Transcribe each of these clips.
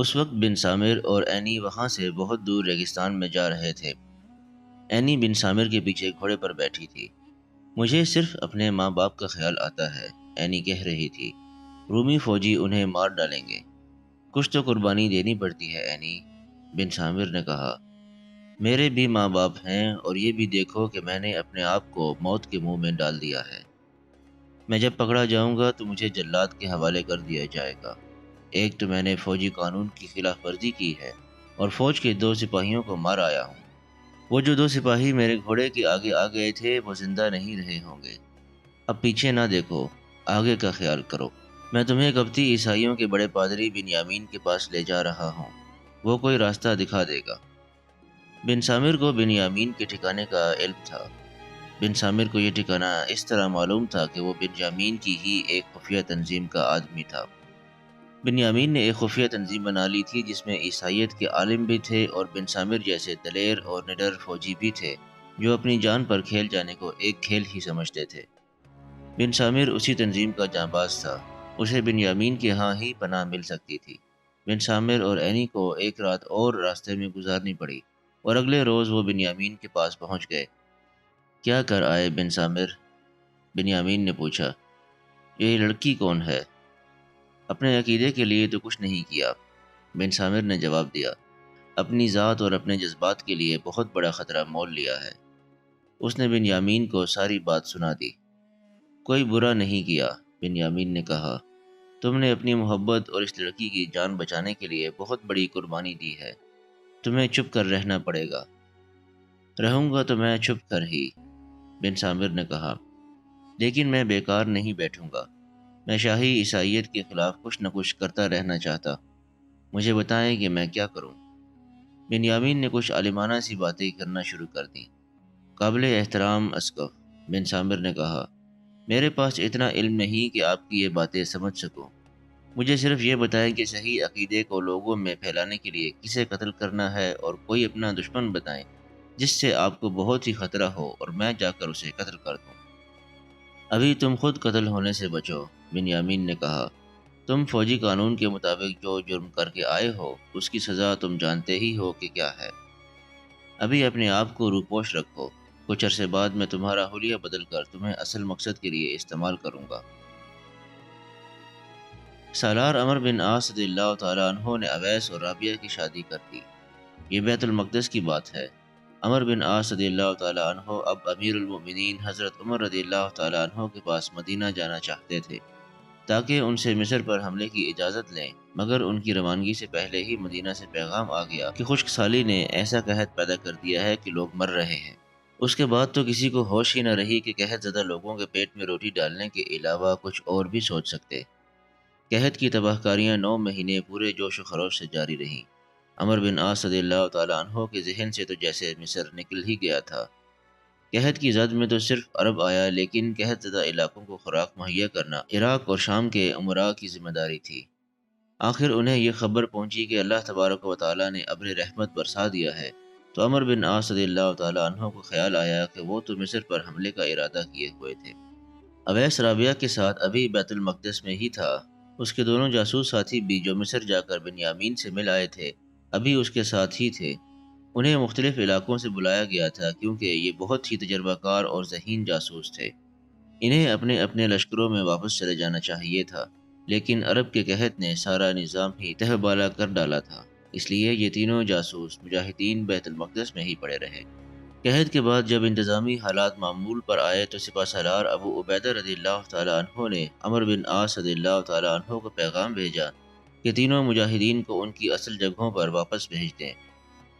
اس وقت بن سامر اور اینی وہاں سے بہت دور ریگستان میں جا رہے تھے۔ اینی بن سامر کے پیچھے گھوڑے پر بیٹھی تھی۔ مجھے صرف اپنے ماں باپ کا خیال آتا ہے، اینی کہہ رہی تھی۔ رومی فوجی انہیں مار ڈالیں گے۔ کچھ تو قربانی دینی پڑتی ہے اینی، بن سامر نے کہا۔ میرے بھی ماں باپ ہیں اور یہ بھی دیکھو کہ میں نے اپنے آپ کو موت کے منہ میں ڈال دیا ہے۔ میں جب پکڑا جاؤں گا تو مجھے جلاد کے حوالے کر دیا جائے گا۔ ایک تو میں نے فوجی قانون کی خلاف ورزی کی ہے اور فوج کے 2 سپاہیوں کو مار آیا ہوں۔ وہ جو 2 سپاہی میرے گھوڑے کے آگے آ گئے تھے وہ زندہ نہیں رہے ہوں گے۔ اب پیچھے نہ دیکھو، آگے کا خیال کرو۔ میں تمہیں قبطی عیسائیوں کے بڑے پادری بنیامین کے پاس لے جا رہا ہوں، وہ کوئی راستہ دکھا دے گا۔ بن سامر کو بنیامین کے ٹھکانے کا علم تھا۔ بن سامر کو یہ ٹھکانہ اس طرح معلوم تھا کہ وہ بنیامین کی ہی ایک خفیہ تنظیم کا آدمی تھا۔ بنیامین نے ایک خفیہ تنظیم بنا لی تھی جس میں عیسائیت کے عالم بھی تھے اور بن سامر جیسے دلیر اور نڈر فوجی بھی تھے جو اپنی جان پر کھیل جانے کو ایک کھیل ہی سمجھتے تھے۔ بن سامر اسی تنظیم کا جانباز تھا، اسے بنیامین کے ہاں ہی پناہ مل سکتی تھی۔ بن سامر اور اینی کو ایک رات اور راستے میں گزارنی پڑی اور اگلے روز وہ بنیامین کے پاس پہنچ گئے۔ کیا کر آئے بن سامر؟ بنیامین نے پوچھا۔ یہ لڑکی کون ہے؟ اپنے عقیدے کے لیے تو کچھ نہیں کیا، بن سامر نے جواب دیا۔ اپنی ذات اور اپنے جذبات کے لیے بہت بڑا خطرہ مول لیا ہے۔ اس نے بنیامین کو ساری بات سنا دی۔ کوئی برا نہیں کیا، بنیامین نے کہا۔ تم نے اپنی محبت اور اس لڑکی کی جان بچانے کے لیے بہت بڑی قربانی دی ہے۔ تمہیں چھپ کر رہنا پڑے گا۔ رہوں گا تو میں چھپ کر ہی، بن سامر نے کہا۔ لیکن میں بیکار نہیں بیٹھوں گا۔ میں شاہی عیسائیت کے خلاف کچھ نہ کچھ کرتا رہنا چاہتا۔ مجھے بتائیں کہ میں کیا کروں؟ بنیامین نے کچھ عالمانہ سی باتیں کرنا شروع کر دیں۔ قابل احترام اسقف، بن سامر نے کہا، میرے پاس اتنا علم نہیں کہ آپ کی یہ باتیں سمجھ سکوں۔ مجھے صرف یہ بتائیں کہ صحیح عقیدے کو لوگوں میں پھیلانے کے لیے کسے قتل کرنا ہے اور کوئی اپنا دشمن بتائیں جس سے آپ کو بہت ہی خطرہ ہو اور میں جا کر اسے قتل کر دوں۔ ابھی تم خود قتل ہونے سے بچو، بنیامین نے کہا۔ تم فوجی قانون کے مطابق جو جرم کر کے آئے ہو اس کی سزا تم جانتے ہی ہو کہ کیا ہے۔ ابھی اپنے آپ کو روپوش رکھو، کچھ عرصے بعد میں تمہارا حلیہ بدل کر تمہیں اصل مقصد کے لیے استعمال کروں گا۔ سالار عمر بن عاص رضی اللہ تعالیٰ عنہ نے اویس اور رابعہ کی شادی کر دی۔ یہ بیت المقدس کی بات ہے۔ عمر بن عاص رضی اللہ تعالیٰ عنہ اب امیر المؤمنین حضرت عمر رضی اللہ تعالیٰ عنہ کے پاس مدینہ جانا چاہتے تھے تاکہ ان سے مصر پر حملے کی اجازت لیں، مگر ان کی روانگی سے پہلے ہی مدینہ سے پیغام آ گیا کہ خشک سالی نے ایسا قحط پیدا کر دیا ہے کہ لوگ مر رہے ہیں۔ اس کے بعد تو کسی کو ہوش ہی نہ رہی کہ قحط زدہ لوگوں کے پیٹ میں روٹی ڈالنے کے علاوہ کچھ اور بھی سوچ سکتے۔ قحط کی تباہ کاریاں 9 مہینے پورے جوش و خروش سے جاری رہیں۔ عمر بن عاص رضی اللہ تعالیٰ عنہ کے ذہن سے تو جیسے مصر نکل ہی گیا تھا۔ قحط کی زد میں تو صرف عرب آیا، لیکن قحط زدہ علاقوں کو خوراک مہیا کرنا عراق اور شام کے امراء کی ذمہ داری تھی۔ آخر انہیں یہ خبر پہنچی کہ اللہ تبارک و تعالیٰ نے ابر رحمت برسا دیا ہے، تو عمر بن عاص رضی اللہ تعالیٰ عنہ کو خیال آیا کہ وہ تو مصر پر حملے کا ارادہ کیے ہوئے تھے۔ اویس رابعہ کے ساتھ ابھی بیت المقدس میں ہی تھا۔ اس کے دونوں جاسوس ساتھی بھی جو مصر جا کر بنیامین سے مل آئے تھے ابھی اس کے ساتھ ہی تھے۔ انہیں مختلف علاقوں سے بلایا گیا تھا کیونکہ یہ بہت ہی تجربہ کار اور ذہین جاسوس تھے۔ انہیں اپنے اپنے لشکروں میں واپس چلے جانا چاہیے تھا، لیکن عرب کے قحط نے سارا نظام ہی تہہ بالا کر ڈالا تھا، اس لیے یہ تینوں جاسوس مجاہدین بیت المقدس میں ہی پڑے رہے۔ قحط کے بعد جب انتظامی حالات معمول پر آئے تو سپہ سالار ابو عبیدہ رضی اللہ تعالیٰ عنہ نے عمر بن عاص رضی اللہ تعالیٰ عنہ کو پیغام بھیجا کہ تینوں مجاہدین کو ان کی اصل جگہوں پر واپس بھیج دیں۔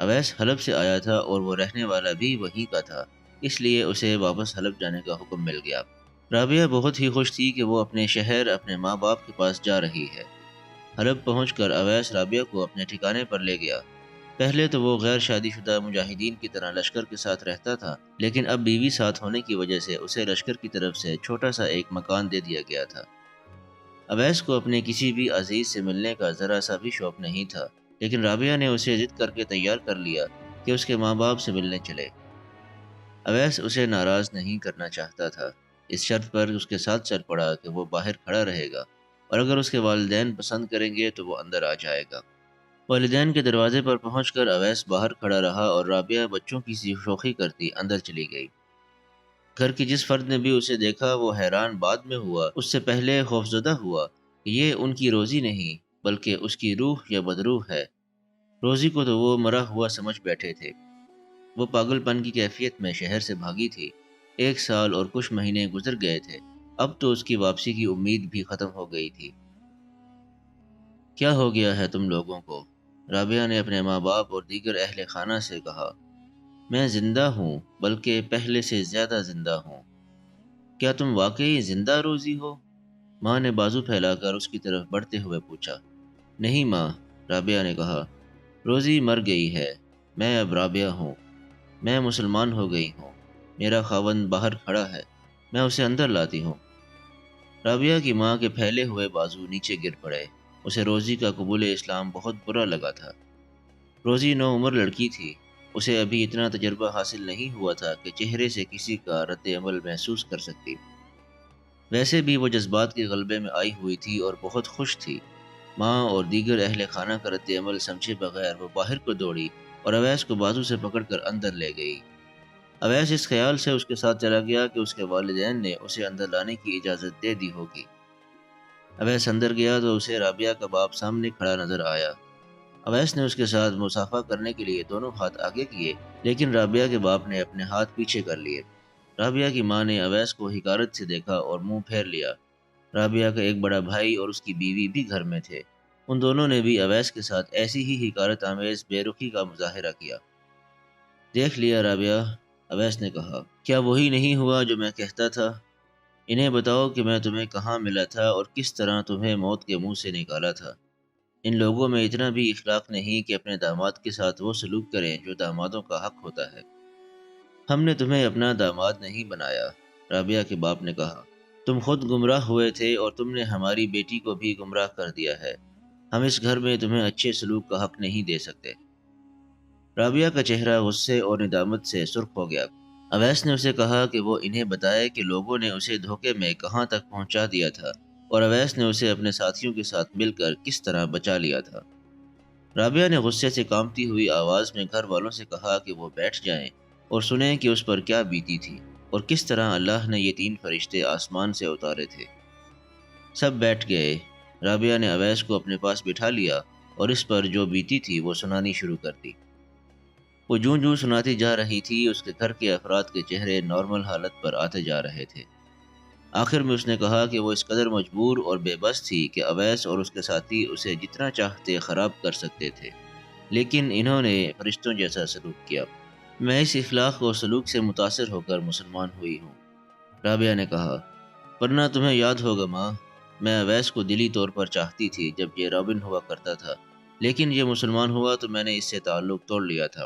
اویس حلب سے آیا تھا اور وہ رہنے والا بھی وہیں کا تھا، اس لیے اسے واپس حلب جانے کا حکم مل گیا۔ رابعہ بہت ہی خوش تھی کہ وہ اپنے شہر اپنے ماں باپ کے پاس جا رہی ہے۔ حلب پہنچ کر اویس رابعہ کو اپنے ٹھکانے پر لے گیا۔ پہلے تو وہ غیر شادی شدہ مجاہدین کی طرح لشکر کے ساتھ رہتا تھا، لیکن اب بیوی ساتھ ہونے کی وجہ سے اسے لشکر کی طرف سے چھوٹا سا ایک مکان دے دیا گیا تھا۔ اویس کو اپنے کسی بھی عزیز سے ملنے کا ذرا سا بھی شوق نہیں تھا، لیکن رابعہ نے اسے ضد کر کے تیار کر لیا کہ اس کے ماں باپ سے ملنے چلے۔ اویس اسے ناراض نہیں کرنا چاہتا تھا، اس شرط پر اس کے ساتھ چل پڑا کہ وہ باہر کھڑا رہے گا اور اگر اس کے والدین پسند کریں گے تو وہ اندر آ جائے گا۔ والدین کے دروازے پر پہنچ کر اویس باہر کھڑا رہا اور رابعہ بچوں کی سی شوخی کرتی اندر چلی گئی۔ گھر کی جس فرد نے بھی اسے دیکھا وہ حیران بعد میں ہوا، اس سے پہلے خوفزدہ ہوا کہ یہ ان کی روزی نہیں بلکہ اس کی روح یا بدروح ہے۔ روزی کو تو وہ مرا ہوا سمجھ بیٹھے تھے۔ وہ پاگل پن کی کیفیت میں شہر سے بھاگی تھی۔ 1 سال اور کچھ مہینے گزر گئے تھے، اب تو اس کی واپسی کی امید بھی ختم ہو گئی تھی۔ کیا ہو گیا ہے تم لوگوں کو؟ رابعہ نے اپنے ماں باپ اور دیگر اہل خانہ سے کہا۔ میں زندہ ہوں، بلکہ پہلے سے زیادہ زندہ ہوں۔ کیا تم واقعی زندہ روزی ہو؟ ماں نے بازو پھیلا کر اس کی طرف بڑھتے ہوئے پوچھا۔ نہیں ماں، رابعہ نے کہا، روزی مر گئی ہے، میں اب رابعہ ہوں۔ میں مسلمان ہو گئی ہوں، میرا خاوند باہر کھڑا ہے، میں اسے اندر لاتی ہوں۔ رابعہ کی ماں کے پھیلے ہوئے بازو نیچے گر پڑے۔ اسے روزی کا قبول اسلام بہت برا لگا تھا۔ روزی نوعمر لڑکی تھی، اسے ابھی اتنا تجربہ حاصل نہیں ہوا تھا کہ چہرے سے کسی کا رد عمل محسوس کر سکتی۔ ویسے بھی وہ جذبات کے غلبے میں آئی ہوئی تھی اور بہت خوش تھی۔ ماں اور دیگر اہل خانہ کا رد عمل سمجھے بغیر وہ باہر کو دوڑی اور اویس کو بازو سے پکڑ کر اندر لے گئی۔ اویس اس خیال سے اس کے ساتھ چلا گیا کہ اس کے والدین نے اسے اندر لانے کی اجازت دے دی ہوگی۔ اویس اندر گیا تو اسے رابعہ کا باپ سامنے کھڑا نظر آیا۔ اویس نے اس کے ساتھ مصافحہ کرنے کے لیے دونوں ہاتھ آگے کیے، لیکن رابعہ کے باپ نے اپنے ہاتھ پیچھے کر لیے۔ رابعہ کی ماں نے اویس کو حقارت سے دیکھا اور منہ پھیر لیا۔ رابعہ کا ایک بڑا بھائی اور اس کی بیوی بھی گھر میں تھے۔ ان دونوں نے بھی اویس کے ساتھ ایسی ہی حقارت آمیز بے رخی کا مظاہرہ کیا۔ دیکھ لیا رابعہ، اویس نے کہا، کیا وہی نہیں ہوا جو میں کہتا تھا؟ انہیں بتاؤ کہ میں تمہیں کہاں ملا تھا اور کس طرح تمہیں موت کے منہ سے نکالا تھا۔ ان لوگوں میں اتنا بھی اخلاق نہیں کہ اپنے داماد کے ساتھ وہ سلوک کریں جو دامادوں کا حق ہوتا ہے۔ ہم نے تمہیں اپنا داماد نہیں بنایا، رابعہ کے باپ نے کہا۔ تم خود گمراہ ہوئے تھے اور تم نے ہماری بیٹی کو بھی گمراہ کر دیا ہے۔ ہم اس گھر میں تمہیں اچھے سلوک کا حق نہیں دے سکتے۔ رابعہ کا چہرہ غصے اور ندامت سے سرخ ہو گیا۔ اویس نے اسے کہا کہ وہ انہیں بتائے کہ لوگوں نے اسے دھوکے میں کہاں تک پہنچا دیا تھا اور اویس نے اسے اپنے ساتھیوں کے ساتھ مل کر کس طرح بچا لیا تھا۔ رابعہ نے غصے سے کانپتی ہوئی آواز میں گھر والوں سے کہا کہ وہ بیٹھ جائیں اور سنیں کہ اس پر کیا بیتی تھی اور کس طرح اللہ نے یہ 3 فرشتے آسمان سے اتارے تھے۔ سب بیٹھ گئے۔ رابعہ نے اویس کو اپنے پاس بٹھا لیا اور اس پر جو بیتی تھی وہ سنانی شروع کر دی۔ وہ جوں جوں سناتی جا رہی تھی، اس کے گھر کے افراد کے چہرے نارمل حالت پر آتے جا رہے تھے۔ آخر میں اس نے کہا کہ وہ اس قدر مجبور اور بے بس تھی کہ اویس اور اس کے ساتھی اسے جتنا چاہتے خراب کر سکتے تھے، لیکن انہوں نے فرشتوں جیسا سلوک کیا۔ میں اس اخلاق اور سلوک سے متاثر ہو کر مسلمان ہوئی ہوں، رابعہ نے کہا۔ ورنہ تمہیں یاد ہوگا ماں، میں اویس کو دلی طور پر چاہتی تھی جب یہ رابن ہوا کرتا تھا، لیکن یہ مسلمان ہوا تو میں نے اس سے تعلق توڑ لیا تھا۔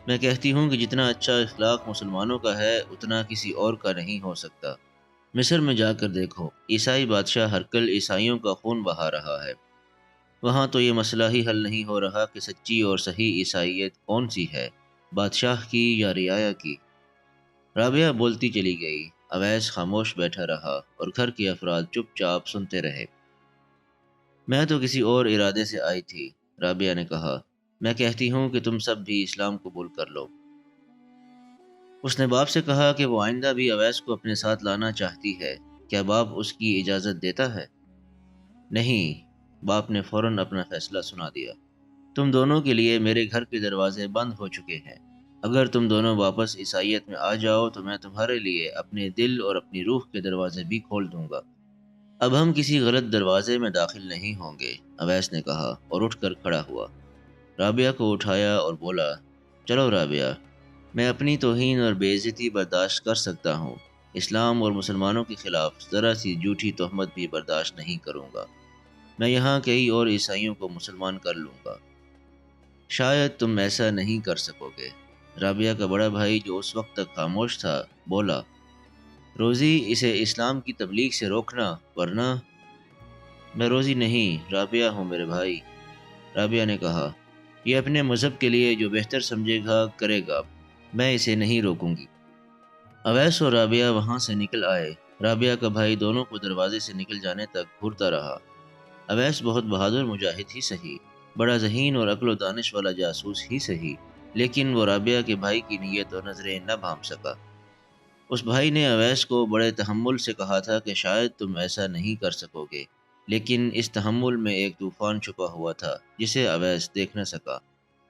میں کہتی ہوں کہ جتنا اچھا اخلاق مسلمانوں کا ہے اتنا کسی اور کا نہیں ہو سکتا۔ مصر میں جا کر دیکھو، عیسائی بادشاہ ہرکل عیسائیوں کا خون بہا رہا ہے۔ وہاں تو یہ مسئلہ ہی حل نہیں ہو رہا کہ سچی اور صحیح عیسائیت کون سی ہے، بادشاہ کی یا رعایا کی۔ رابعہ بولتی چلی گئی۔ اویس خاموش بیٹھا رہا اور گھر کے افراد چپ چاپ سنتے رہے۔ میں تو کسی اور ارادے سے آئی تھی، رابعہ نے کہا۔ میں کہتی ہوں کہ تم سب بھی اسلام قبول کر لو۔ اس نے باپ سے کہا کہ وہ آئندہ بھی اویس کو اپنے ساتھ لانا چاہتی ہے۔ کیا باپ اس کی اجازت دیتا ہے؟ نہیں، باپ نے فوراً اپنا فیصلہ سنا دیا۔ تم دونوں کے لیے میرے گھر کے دروازے بند ہو چکے ہیں۔ اگر تم دونوں واپس عیسائیت میں آ جاؤ تو میں تمہارے لیے اپنے دل اور اپنی روح کے دروازے بھی کھول دوں گا۔ اب ہم کسی غلط دروازے میں داخل نہیں ہوں گے، اویس نے کہا اور اٹھ کر کھڑا ہوا۔ رابعہ کو اٹھایا اور بولا، چلو رابعہ، میں اپنی توہین اور بے عزتی برداشت کر سکتا ہوں، اسلام اور مسلمانوں کے خلاف ذرا سی جھوٹی تہمت بھی برداشت نہیں کروں گا۔ میں یہاں کئی اور عیسائیوں کو مسلمان کر لوں گا۔ شاید تم ایسا نہیں کر سکو گے، رابعہ کا بڑا بھائی جو اس وقت تک خاموش تھا بولا۔ روزی، اسے اسلام کی تبلیغ سے روکنا، ورنہ… میں روزی نہیں، رابعہ ہوں میرے بھائی، رابعہ نے کہا۔ یہ اپنے مذہب کے لیے جو بہتر سمجھے گا کرے گا، میں اسے نہیں روکوں گی۔ اویس اور رابعہ وہاں سے نکل آئے۔ رابعہ کا بھائی دونوں کو دروازے سے نکل جانے تک گھورتا رہا۔ اویس بہت بہادر مجاہد ہی سہی، بڑا ذہین اور عقل و دانش والا جاسوس ہی صحیح، لیکن وہ رابعہ کے بھائی کی نیت اور نظریں نہ بھانپ سکا۔ اس بھائی نے اویس کو بڑے تحمل سے کہا تھا کہ شاید تم ایسا نہیں کر سکو گے، لیکن اس تحمل میں ایک طوفان چھپا ہوا تھا جسے اویس دیکھ نہ سکا،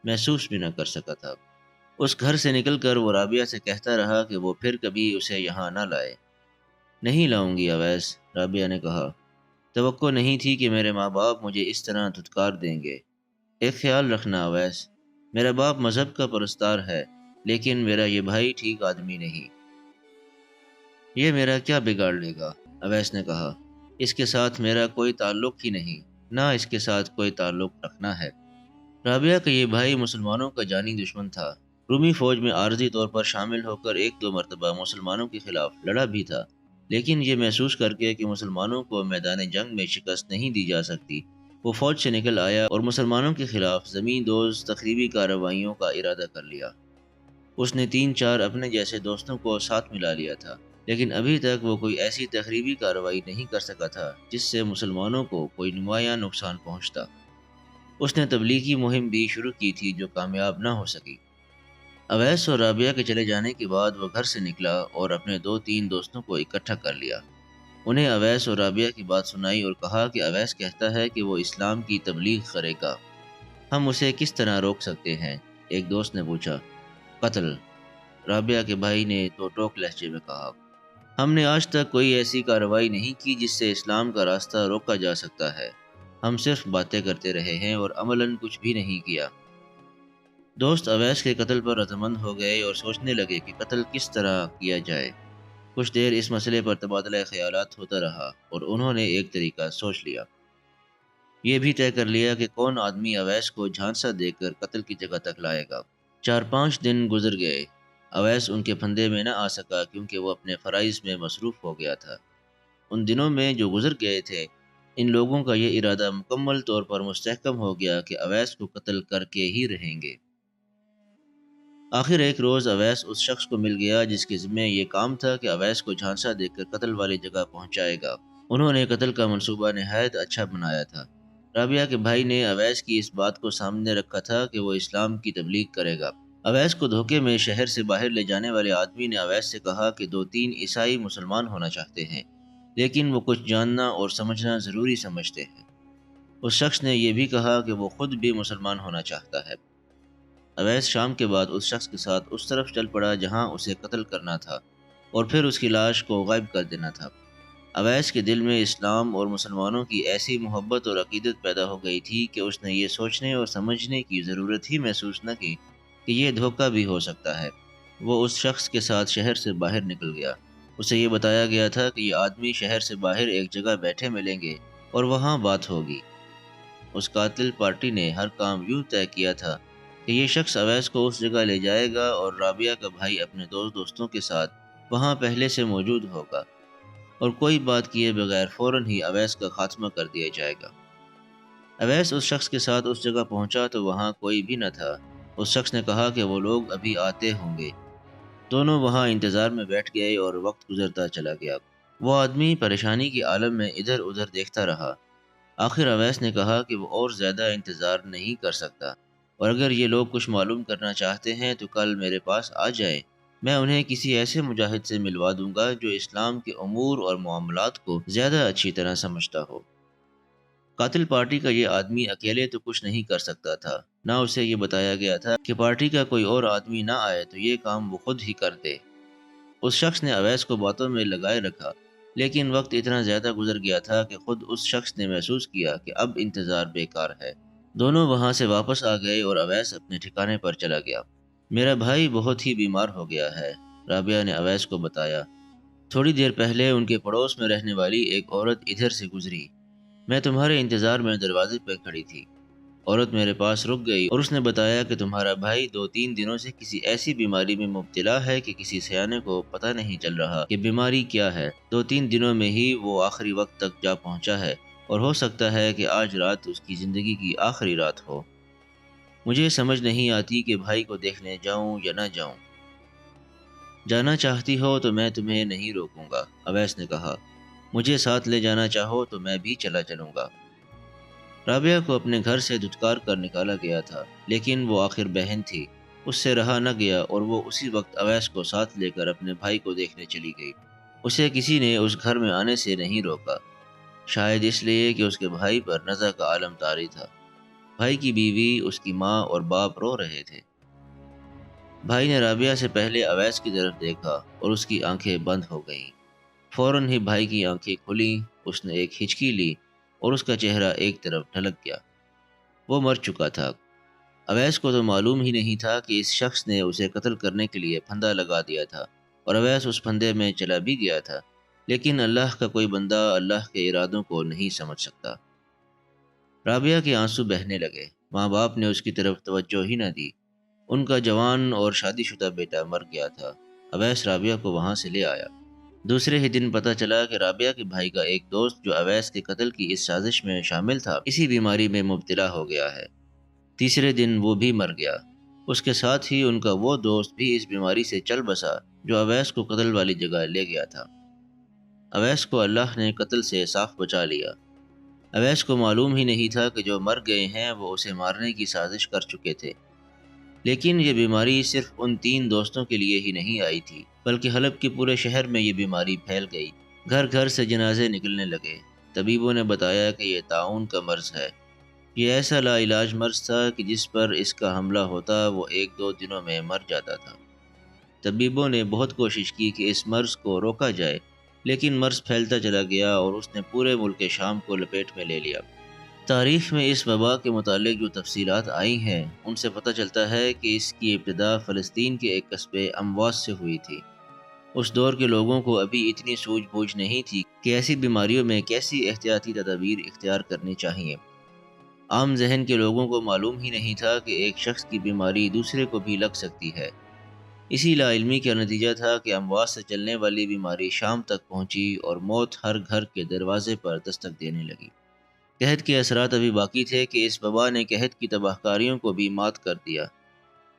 محسوس بھی نہ کر سکا تھا۔ اس گھر سے نکل کر وہ رابعہ سے کہتا رہا کہ وہ پھر کبھی اسے یہاں نہ لائے۔ نہیں لاؤں گی اویس، رابعہ نے کہا۔ توقع نہیں تھی کہ میرے ماں باپ مجھے اس طرح دھتکار دیں گے۔ ایک خیال رکھنا اویس، میرا باپ مذہب کا پرستار ہے، لیکن میرا یہ بھائی ٹھیک آدمی نہیں۔ یہ میرا کیا بگاڑ لے گا؟ اویس نے کہا۔ اس کے ساتھ میرا کوئی تعلق ہی نہیں، نہ اس کے ساتھ کوئی تعلق رکھنا ہے۔ رابعہ کا یہ بھائی مسلمانوں کا جانی دشمن تھا۔ رومی فوج میں عارضی طور پر شامل ہو کر ایک دو مرتبہ مسلمانوں کے خلاف لڑا بھی تھا، لیکن یہ محسوس کر کے کہ مسلمانوں کو میدان جنگ میں شکست نہیں دی جا سکتی، وہ فوج سے نکل آیا اور مسلمانوں کے خلاف زمین دوز تخریبی کارروائیوں کا ارادہ کر لیا۔ اس نے 3-4 اپنے جیسے دوستوں کو ساتھ ملا لیا تھا، لیکن ابھی تک وہ کوئی ایسی تخریبی کارروائی نہیں کر سکا تھا جس سے مسلمانوں کو کوئی نمایاں نقصان پہنچتا۔ اس نے تبلیغی مہم بھی شروع کی تھی جو کامیاب نہ ہو سکی۔ اویس اور رابعہ کے چلے جانے کے بعد وہ گھر سے نکلا اور اپنے 2-3 دوستوں کو اکٹھا کر لیا۔ انہیں اویس اور رابعہ کی بات سنائی اور کہا کہ اویس کہتا ہے کہ وہ اسلام کی تبلیغ کرے گا، ہم اسے کس طرح روک سکتے ہیں؟ ایک دوست نے پوچھا۔ قتل، رابعہ کے بھائی نے تو ٹوک لہجے میں کہا۔ ہم نے آج تک کوئی ایسی کارروائی نہیں کی جس سے اسلام کا راستہ روکا جا سکتا ہے، ہم صرف باتیں کرتے رہے ہیں اور عملاً کچھ بھی نہیں کیا۔ دوست اویس کے قتل پر رضامند ہو گئے اور سوچنے لگے کہ قتل کس طرح کیا جائے۔ کچھ دیر اس مسئلے پر تبادلہ خیالات ہوتا رہا اور انہوں نے ایک طریقہ سوچ لیا۔ یہ بھی طے کر لیا کہ کون آدمی اویس کو جھانسا دے کر قتل کی جگہ تک لائے گا۔ 4-5 دن گزر گئے۔ اویس ان کے پھندے میں نہ آ سکا کیونکہ وہ اپنے فرائض میں مصروف ہو گیا تھا۔ ان دنوں میں جو گزر گئے تھے، ان لوگوں کا یہ ارادہ مکمل طور پر مستحکم ہو گیا کہ اویس کو قتل کر کے ہی رہیں گے۔ آخر ایک روز اویس اس شخص کو مل گیا جس کے ذمہ یہ کام تھا کہ اویس کو جھانسا دے کر قتل والی جگہ پہنچائے گا۔ انہوں نے قتل کا منصوبہ نہایت اچھا بنایا تھا۔ رابعہ کے بھائی نے اویس کی اس بات کو سامنے رکھا تھا کہ وہ اسلام کی تبلیغ کرے گا۔ اویس کو دھوکے میں شہر سے باہر لے جانے والے آدمی نے اویس سے کہا کہ 2-3 عیسائی مسلمان ہونا چاہتے ہیں، لیکن وہ کچھ جاننا اور سمجھنا ضروری سمجھتے ہیں۔ اس شخص نے یہ بھی کہا کہ وہ خود بھی مسلمان ہونا چاہتا ہے۔ اویس شام کے بعد اس شخص کے ساتھ اس طرف چل پڑا جہاں اسے قتل کرنا تھا اور پھر اس کی لاش کو غائب کر دینا تھا۔ اویس کے دل میں اسلام اور مسلمانوں کی ایسی محبت اور عقیدت پیدا ہو گئی تھی کہ اس نے یہ سوچنے اور سمجھنے کی ضرورت ہی محسوس نہ کی کہ یہ دھوکہ بھی ہو سکتا ہے۔ وہ اس شخص کے ساتھ شہر سے باہر نکل گیا۔ اسے یہ بتایا گیا تھا کہ یہ آدمی شہر سے باہر ایک جگہ بیٹھے ملیں گے اور وہاں بات ہوگی۔ اس قاتل پارٹی نے ہر کام یوں طے کیا تھا کہ یہ شخص اویس کو اس جگہ لے جائے گا اور رابعہ کا بھائی اپنے دوستوں کے ساتھ وہاں پہلے سے موجود ہوگا اور کوئی بات کیے بغیر فوراً ہی اویس کا خاتمہ کر دیا جائے گا۔ اویس اس شخص کے ساتھ اس جگہ پہنچا تو وہاں کوئی بھی نہ تھا۔ اس شخص نے کہا کہ وہ لوگ ابھی آتے ہوں گے۔ دونوں وہاں انتظار میں بیٹھ گئے اور وقت گزرتا چلا گیا۔ وہ آدمی پریشانی کی عالم میں ادھر ادھر دیکھتا رہا۔ آخر اویس نے کہا کہ وہ اور زیادہ انتظار نہیں کر سکتا اور اگر یہ لوگ کچھ معلوم کرنا چاہتے ہیں تو کل میرے پاس آ جائیں، میں انہیں کسی ایسے مجاہد سے ملوا دوں گا جو اسلام کے امور اور معاملات کو زیادہ اچھی طرح سمجھتا ہو۔ قاتل پارٹی کا یہ آدمی اکیلے تو کچھ نہیں کر سکتا تھا، نہ اسے یہ بتایا گیا تھا کہ پارٹی کا کوئی اور آدمی نہ آئے تو یہ کام وہ خود ہی کر دے۔ اس شخص نے اویس کو باتوں میں لگائے رکھا، لیکن وقت اتنا زیادہ گزر گیا تھا کہ خود اس شخص نے محسوس کیا کہ اب انتظار بیکار ہے۔ دونوں وہاں سے واپس آ گئے اور اویس اپنے ٹھکانے پر چلا گیا۔ میرا بھائی بہت ہی بیمار ہو گیا ہے، رابعہ نے اویس کو بتایا۔ تھوڑی دیر پہلے ان کے پڑوس میں رہنے والی ایک عورت ادھر سے گزری، میں تمہارے انتظار میں دروازے پہ کھڑی تھی۔ عورت میرے پاس رک گئی اور اس نے بتایا کہ تمہارا بھائی 2-3 دنوں سے کسی ایسی بیماری میں مبتلا ہے کہ کسی سیانے کو پتہ نہیں چل رہا کہ بیماری کیا ہے۔ 2-3 دنوں میں ہی وہ آخری وقت تک جا پہنچا ہے اور ہو سکتا ہے کہ آج رات اس کی زندگی کی آخری رات ہو۔ مجھے سمجھ نہیں آتی کہ بھائی کو دیکھنے جاؤں یا نہ جاؤں۔ جانا چاہتی ہو تو میں تمہیں نہیں روکوں گا، اویس نے کہا۔ مجھے ساتھ لے جانا چاہو تو میں بھی چلا چلوں گا۔ رابعہ کو اپنے گھر سے دھتکار کر نکالا گیا تھا، لیکن وہ آخر بہن تھی، اس سے رہا نہ گیا اور وہ اسی وقت اویس کو ساتھ لے کر اپنے بھائی کو دیکھنے چلی گئی۔ اسے کسی نے اس گھر میں آنے سے نہیں روکا، شاید اس لیے کہ اس کے بھائی پر نزع کا عالم طاری تھا۔ بھائی کی بیوی، اس کی ماں اور باپ رو رہے تھے۔ بھائی نے رابعہ سے پہلے اویس کی طرف دیکھا اور اس کی آنکھیں بند ہو گئیں۔ فوراً ہی بھائی کی آنکھیں کھلیں، اس نے ایک ہچکی لی اور اس کا چہرہ ایک طرف ڈھلک گیا۔ وہ مر چکا تھا۔ اویس کو تو معلوم ہی نہیں تھا کہ اس شخص نے اسے قتل کرنے کے لیے پھندا لگا دیا تھا، اور اویس اس پھندے میں چلا بھی گیا تھا، لیکن اللہ کا کوئی بندہ اللہ کے ارادوں کو نہیں سمجھ سکتا۔ رابعہ کے آنسو بہنے لگے۔ ماں باپ نے اس کی طرف توجہ ہی نہ دی۔ ان کا جوان اور شادی شدہ بیٹا مر گیا تھا۔ اویس رابعہ کو وہاں سے لے آیا۔ دوسرے ہی دن پتہ چلا کہ رابعہ کے بھائی کا ایک دوست جو اویس کے قتل کی اس سازش میں شامل تھا، اسی بیماری میں مبتلا ہو گیا ہے۔ تیسرے دن وہ بھی مر گیا۔ اس کے ساتھ ہی ان کا وہ دوست بھی اس بیماری سے چل بسا جو اویس کو قتل والی جگہ لے گیا تھا۔ اویس کو اللہ نے قتل سے صاف بچا لیا۔ اویس کو معلوم ہی نہیں تھا کہ جو مر گئے ہیں وہ اسے مارنے کی سازش کر چکے تھے۔ لیکن یہ بیماری صرف ان 3 دوستوں کے لیے ہی نہیں آئی تھی، بلکہ حلب کے پورے شہر میں یہ بیماری پھیل گئی۔ گھر گھر سے جنازے نکلنے لگے۔ طبیبوں نے بتایا کہ یہ طاعون کا مرض ہے۔ یہ ایسا لا علاج مرض تھا کہ جس پر اس کا حملہ ہوتا وہ 1-2 دنوں میں مر جاتا تھا۔ طبیبوں نے بہت کوشش کی کہ اس مرض کو روکا جائے، لیکن مرض پھیلتا چلا گیا اور اس نے پورے ملک شام کو لپیٹ میں لے لیا۔ تاریخ میں اس وبا کے متعلق جو تفصیلات آئی ہیں، ان سے پتہ چلتا ہے کہ اس کی ابتدا فلسطین کے ایک قصبے امواس سے ہوئی تھی۔ اس دور کے لوگوں کو ابھی اتنی سوجھ بوجھ نہیں تھی کہ ایسی بیماریوں میں کیسی احتیاطی تدابیر اختیار کرنی چاہیے۔ عام ذہن کے لوگوں کو معلوم ہی نہیں تھا کہ ایک شخص کی بیماری دوسرے کو بھی لگ سکتی ہے۔ اسی لا علمی کا نتیجہ تھا کہ امواس سے چلنے والی بیماری شام تک پہنچی اور موت ہر گھر کے دروازے پر دستک دینے لگی۔ قحط کے اثرات ابھی باقی تھے کہ اس وبا نے قحط کی تباہ کاریوں کو بھی مات کر دیا۔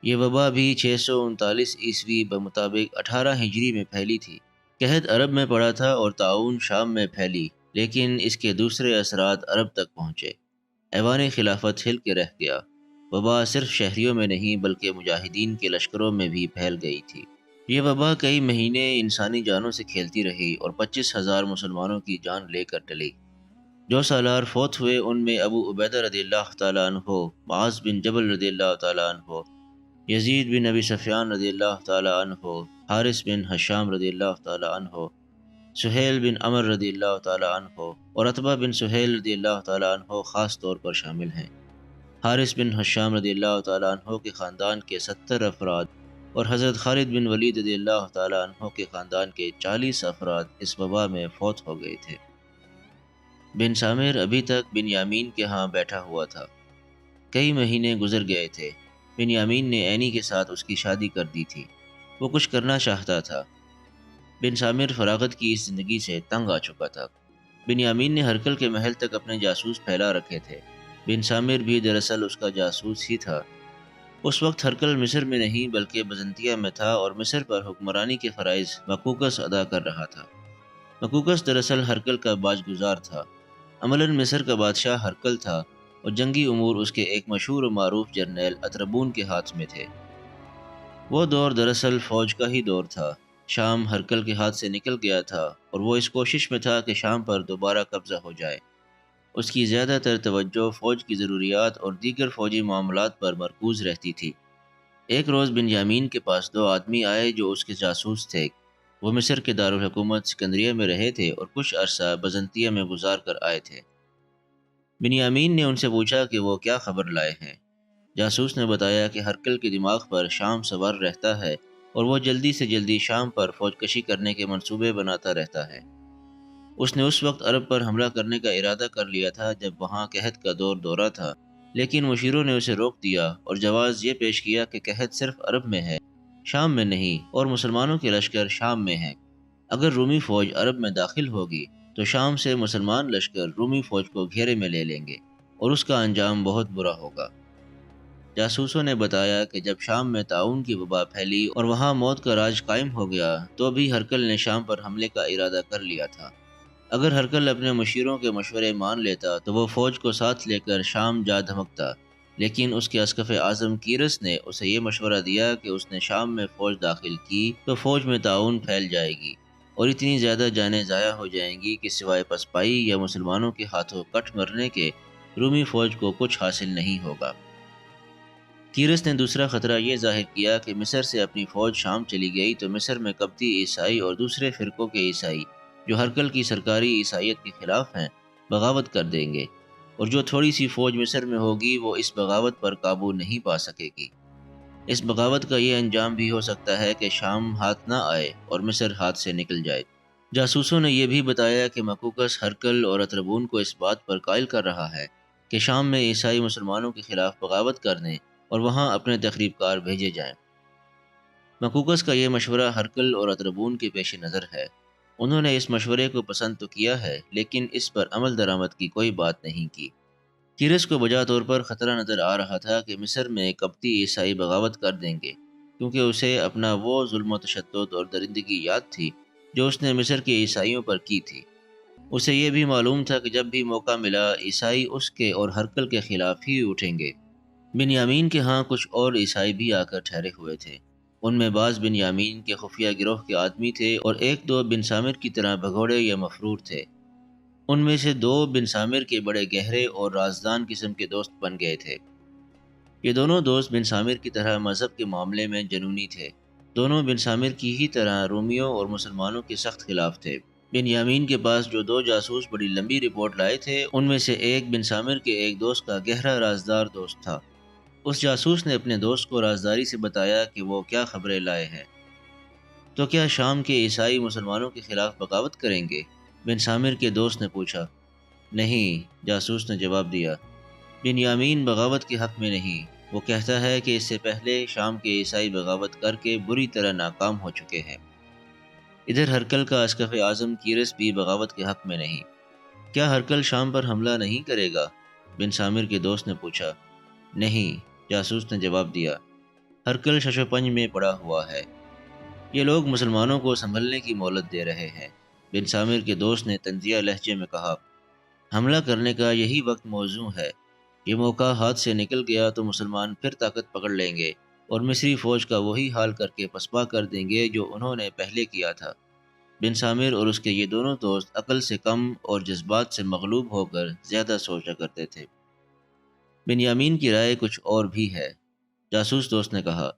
یہ وبا بھی 639 عیسوی بمطابق 18 ہجری میں پھیلی تھی۔ قحط عرب میں پڑا تھا اور طاعون شام میں پھیلی، لیکن اس کے دوسرے اثرات عرب تک پہنچے۔ ایوان خلافت ہل کے رہ گیا۔ وبا صرف شہریوں میں نہیں بلکہ مجاہدین کے لشکروں میں بھی پھیل گئی تھی۔ یہ وبا کئی مہینے انسانی جانوں سے کھیلتی رہی اور 25,000 مسلمانوں کی جان لے کر ٹلی۔ جو سالار فوت ہوئے ان میں ابو عبیدہ رضی اللہ تعالیٰ عنہ، معاذ بن جبل رضی اللہ تعالیٰ عنہ، یزید بن ابی سفیان رضی اللہ تعالیٰ عنہ، حارث بن حشام رضی اللہ تعالیٰ عنہ، سہیل بن عمر رضی اللہ تعالیٰ عنہ اور عتبہ بن سہیل رضی اللہ تعالیٰ عنہ خاص طور پر شامل ہیں۔ حارث بن حشام رضی اللہ تعالیٰ عنہ کے خاندان کے 70 افراد اور حضرت خالد بن ولید رضی اللہ تعالیٰ عنہ کے خاندان کے 40 افراد اس وبا میں فوت ہو گئے تھے۔ بن سامر ابھی تک بن یامین کے ہاں بیٹھا ہوا تھا۔ کئی مہینے گزر گئے تھے۔ بن یامین نے عینی کے ساتھ اس کی شادی کر دی تھی۔ وہ کچھ کرنا چاہتا تھا۔ بن سامر فراغت کی اس زندگی سے تنگ آ چکا تھا۔ بن یامین نے ہرکل کے محل تک اپنے جاسوس پھیلا رکھے تھے۔ بن سامر بھی دراصل اس کا جاسوس ہی تھا۔ اس وقت ہرکل مصر میں نہیں بلکہ بزنطیہ میں تھا اور مصر پر حکمرانی کے فرائض مقوقس ادا کر رہا تھا۔ مقوقس دراصل ہرکل کا باج گزار تھا۔ عملاً مصر کا بادشاہ ہرکل تھا اور جنگی امور اس کے ایک مشہور و معروف جرنیل اتربون کے ہاتھ میں تھے۔ وہ دور دراصل فوج کا ہی دور تھا۔ شام ہرکل کے ہاتھ سے نکل گیا تھا اور وہ اس کوشش میں تھا کہ شام پر دوبارہ قبضہ ہو جائے۔ اس کی زیادہ تر توجہ فوج کی ضروریات اور دیگر فوجی معاملات پر مرکوز رہتی تھی۔ ایک روز بن یامین کے پاس 2 آدمی آئے جو اس کے جاسوس تھے۔ وہ مصر کے دارالحکومت سکندریہ میں رہے تھے اور کچھ عرصہ بزنطیہ میں گزار کر آئے تھے۔ بن یامین نے ان سے پوچھا کہ وہ کیا خبر لائے ہیں۔ جاسوس نے بتایا کہ ہرکل کے دماغ پر شام سوار رہتا ہے اور وہ جلدی سے جلدی شام پر فوج کشی کرنے کے منصوبے بناتا رہتا ہے۔ اس نے اس وقت عرب پر حملہ کرنے کا ارادہ کر لیا تھا جب وہاں قحط کا دورہ تھا، لیکن مشیروں نے اسے روک دیا اور جواز یہ پیش کیا کہ قحط صرف عرب میں ہے، شام میں نہیں، اور مسلمانوں کے لشکر شام میں ہیں۔ اگر رومی فوج عرب میں داخل ہوگی تو شام سے مسلمان لشکر رومی فوج کو گھیرے میں لے لیں گے اور اس کا انجام بہت برا ہوگا۔ جاسوسوں نے بتایا کہ جب شام میں طاعون کی وبا پھیلی اور وہاں موت کا راج قائم ہو گیا تو بھی ہرکل نے شام پر حملے کا ارادہ کر لیا تھا۔ اگر ہرکل اپنے مشیروں کے مشورے مان لیتا تو وہ فوج کو ساتھ لے کر شام جا دھمکتا، لیکن اس کے اسقف اعظم کیرس نے اسے یہ مشورہ دیا کہ اس نے شام میں فوج داخل کی تو فوج میں تعاون پھیل جائے گی اور اتنی زیادہ جانیں ضائع ہو جائیں گی کہ سوائے پسپائی یا مسلمانوں کے ہاتھوں کٹ مرنے کے رومی فوج کو کچھ حاصل نہیں ہوگا۔ کیرس نے دوسرا خطرہ یہ ظاہر کیا کہ مصر سے اپنی فوج شام چلی گئی تو مصر میں قبطی عیسائی اور دوسرے فرقوں کے عیسائی جو ہرکل کی سرکاری عیسائیت کے خلاف ہیں بغاوت کر دیں گے، اور جو تھوڑی سی فوج مصر میں ہوگی وہ اس بغاوت پر قابو نہیں پا سکے گی۔ اس بغاوت کا یہ انجام بھی ہو سکتا ہے کہ شام ہاتھ نہ آئے اور مصر ہاتھ سے نکل جائے۔ جاسوسوں نے یہ بھی بتایا کہ مکوکس ہرکل اور اطربون کو اس بات پر قائل کر رہا ہے کہ شام میں عیسائی مسلمانوں کے خلاف بغاوت کرنے اور وہاں اپنے تخریب کار بھیجے جائیں۔ مکوکس کا یہ مشورہ ہرکل اور اطربون کے پیش نظر ہے۔ انہوں نے اس مشورے کو پسند تو کیا ہے لیکن اس پر عمل درآمد کی کوئی بات نہیں کی۔ کیرس کو بجا طور پر خطرہ نظر آ رہا تھا کہ مصر میں قبطی عیسائی بغاوت کر دیں گے، کیونکہ اسے اپنا وہ ظلم و تشدد اور درندگی یاد تھی جو اس نے مصر کے عیسائیوں پر کی تھی۔ اسے یہ بھی معلوم تھا کہ جب بھی موقع ملا عیسائی اس کے اور ہرکل کے خلاف ہی اٹھیں گے۔ بنیامین کے ہاں کچھ اور عیسائی بھی آ کر ٹھہرے ہوئے تھے۔ ان میں بعض بنیامین کے خفیہ گروہ کے آدمی تھے اور ایک دو بن سامر کی طرح بھگوڑے یا مفرور تھے۔ ان میں سے دو بن سامر کے بڑے گہرے اور رازدان قسم کے دوست بن گئے تھے۔ یہ دونوں دوست بن سامر کی طرح مذہب کے معاملے میں جنونی تھے۔ دونوں بن سامر کی ہی طرح رومیوں اور مسلمانوں کے سخت خلاف تھے۔ بنیامین کے پاس جو دو جاسوس بڑی لمبی رپورٹ لائے تھے ان میں سے ایک بن سامر کے ایک دوست کا گہرا رازدار دوست تھا۔ اس جاسوس نے اپنے دوست کو رازداری سے بتایا کہ وہ کیا خبریں لائے ہیں۔ تو کیا شام کے عیسائی مسلمانوں کے خلاف بغاوت کریں گے؟ بن سامر کے دوست نے پوچھا۔ نہیں، جاسوس نے جواب دیا، بنیامین بغاوت کے حق میں نہیں۔ وہ کہتا ہے کہ اس سے پہلے شام کے عیسائی بغاوت کر کے بری طرح ناکام ہو چکے ہیں۔ ادھر ہرکل کا اسقف اعظم کیرس بھی بغاوت کے حق میں نہیں۔ کیا ہرکل شام پر حملہ نہیں کرے گا؟ بن سامر کے دوست نے پوچھا۔ نہیں، جاسوس نے جواب دیا، ہرکل شش و پنج میں پڑا ہوا ہے۔ یہ لوگ مسلمانوں کو سنبھلنے کی مہلت دے رہے ہیں۔ بن سامر کے دوست نے طنزیہ لہجے میں کہا، حملہ کرنے کا یہی وقت موزوں ہے۔ یہ موقع ہاتھ سے نکل گیا تو مسلمان پھر طاقت پکڑ لیں گے اور مصری فوج کا وہی حال کر کے پسپا کر دیں گے جو انہوں نے پہلے کیا تھا۔ بن سامر اور اس کے یہ دونوں دوست عقل سے کم اور جذبات سے مغلوب ہو کر زیادہ سوچا کرتے تھے۔ بنیامین کی رائے کچھ اور بھی ہے، جاسوس دوست نے کہا۔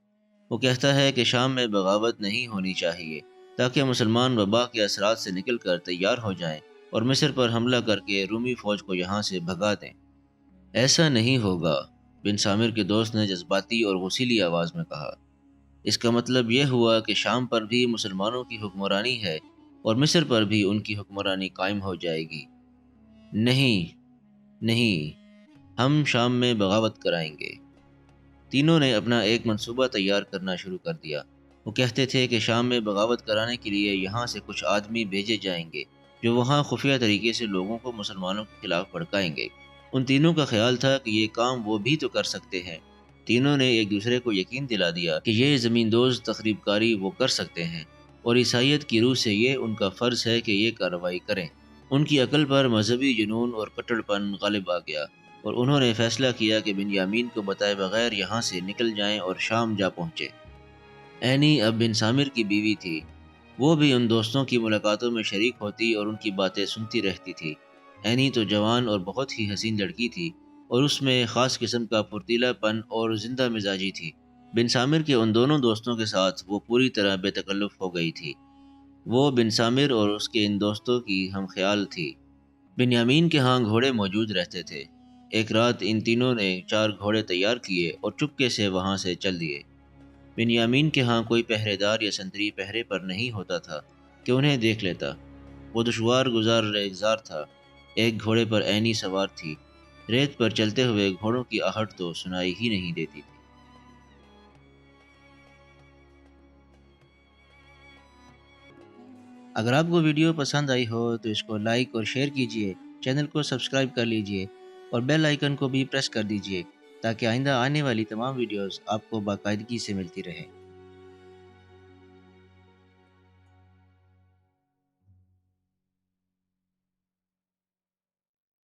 وہ کہتا ہے کہ شام میں بغاوت نہیں ہونی چاہیے تاکہ مسلمان وبا کے اثرات سے نکل کر تیار ہو جائیں اور مصر پر حملہ کر کے رومی فوج کو یہاں سے بھگا دیں۔ ایسا نہیں ہوگا، بن سامر کے دوست نے جذباتی اور غسیلی آواز میں کہا۔ اس کا مطلب یہ ہوا کہ شام پر بھی مسلمانوں کی حکمرانی ہے اور مصر پر بھی ان کی حکمرانی قائم ہو جائے گی۔ نہیں، نہیں، ہم شام میں بغاوت کرائیں گے۔ تینوں نے اپنا ایک منصوبہ تیار کرنا شروع کر دیا۔ وہ کہتے تھے کہ شام میں بغاوت کرانے کے لیے یہاں سے کچھ آدمی بھیجے جائیں گے جو وہاں خفیہ طریقے سے لوگوں کو مسلمانوں کے خلاف بھڑکائیں گے۔ ان تینوں کا خیال تھا کہ یہ کام وہ بھی تو کر سکتے ہیں۔ تینوں نے ایک دوسرے کو یقین دلا دیا کہ یہ زمین دوز تخریب کاری وہ کر سکتے ہیں اور عیسائیت کی روح سے یہ ان کا فرض ہے کہ یہ کارروائی کریں۔ ان کی عقل پر مذہبی جنون اور کٹڑ پن غالب آ گیا اور انہوں نے فیصلہ کیا کہ بنیامین کو بتائے بغیر یہاں سے نکل جائیں اور شام جا پہنچے۔ اینی اب بن سامر کی بیوی تھی۔ وہ بھی ان دوستوں کی ملاقاتوں میں شریک ہوتی اور ان کی باتیں سنتی رہتی تھی۔ اینی تو جوان اور بہت ہی حسین لڑکی تھی اور اس میں خاص قسم کا پھرتیلا پن اور زندہ مزاجی تھی۔ بن سامر کے ان دونوں دوستوں کے ساتھ وہ پوری طرح بے تکلف ہو گئی تھی۔ وہ بن سامر اور اس کے ان دوستوں کی ہم خیال تھی۔ بنیامین کے ہاں گھوڑے موجود رہتے تھے۔ ایک رات ان تینوں نے 4 گھوڑے تیار کیے اور چپکے سے وہاں سے چل دیے۔ بنیامین کے ہاں کوئی پہرے دار یا سنتری پہرے پر نہیں ہوتا تھا کہ انہیں دیکھ لیتا۔ وہ دشوار گزار ریگزار تھا۔ ایک گھوڑے پر اینی سوار تھی۔ ریت پر چلتے ہوئے گھوڑوں کی آہٹ تو سنائی ہی نہیں دیتی تھی۔ اگر آپ کو ویڈیو پسند آئی ہو تو اس کو لائک اور شیئر کیجیے، چینل کو سبسکرائب کر لیجیے اور بیل آئیکن کو بھی پریس کر دیجیے تاکہ آئندہ آنے والی تمام ویڈیوز آپ کو باقاعدگی سے ملتی رہیں۔